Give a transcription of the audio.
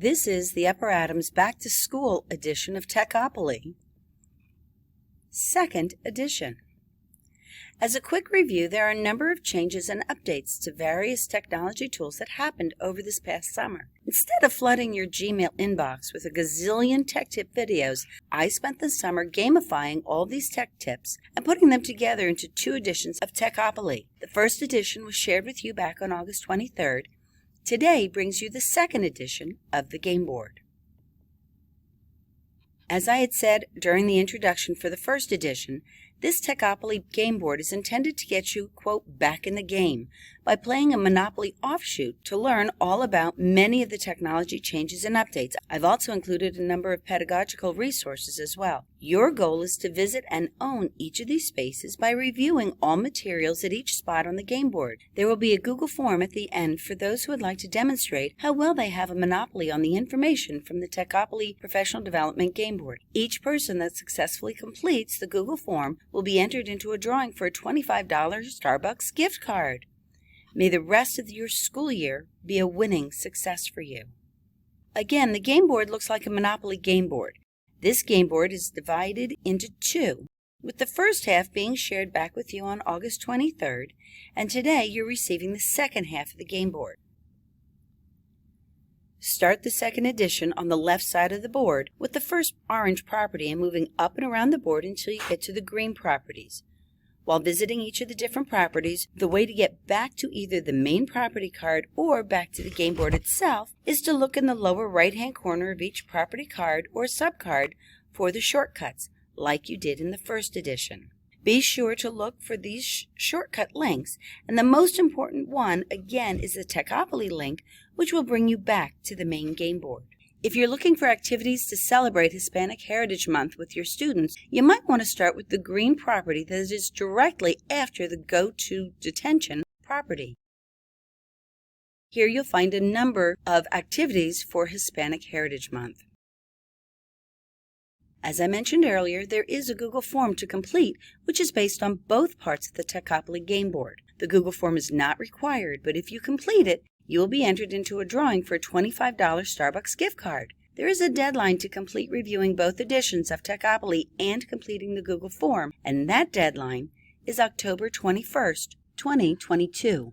This is the Upper Adams Back to School edition of Tech-opoly, second edition. As a quick review, there are a number of changes and updates to various technology tools that happened over this past summer. Instead of flooding your Gmail inbox with a gazillion tech tip videos, I spent the summer gamifying all these tech tips and putting them together into 2 editions of Tech-opoly. The first edition was shared with you back on August 23rd. Today brings you the second edition of the game board. As I had said during the introduction for the first edition, this Tech-opoly game board is intended to get you, quote, back in the game by playing a Monopoly offshoot to learn all about many of the technology changes and updates. I've also included a number of pedagogical resources as well. Your goal is to visit and own each of these spaces by reviewing all materials at each spot on the game board. There will be a Google form at the end for those who would like to demonstrate how well they have a monopoly on the information from the Tech-opoly Professional Development Game Board. Each person that successfully completes the Google form will be entered into a drawing for a $25 Starbucks gift card. May the rest of your school year be a winning success for you. Again, the game board looks like a Monopoly game board. This game board is divided into 2, with the first half being shared back with you on August 23rd, and today you're receiving the second half of the game board. Start the second edition on the left side of the board with the first orange property and moving up and around the board until you get to the green properties. While visiting each of the different properties, the way to get back to either the main property card or back to the game board itself is to look in the lower right-hand corner of each property card or subcard for the shortcuts, like you did in the first edition. Be sure to look for these shortcut links, and the most important one, again, is the Tech-opoly link, which will bring you back to the main game board. If you're looking for activities to celebrate Hispanic Heritage Month with your students, you might want to start with the green property that is directly after the Go to Detention property. Here you'll find a number of activities for Hispanic Heritage Month. As I mentioned earlier, there is a Google form to complete, which is based on both parts of the Tech-opoly game board. The Google form is not required, but if you complete it, you will be entered into a drawing for a $25 Starbucks gift card. There is a deadline to complete reviewing both editions of Tech-opoly and completing the Google form, and that deadline is October 21st, 2022.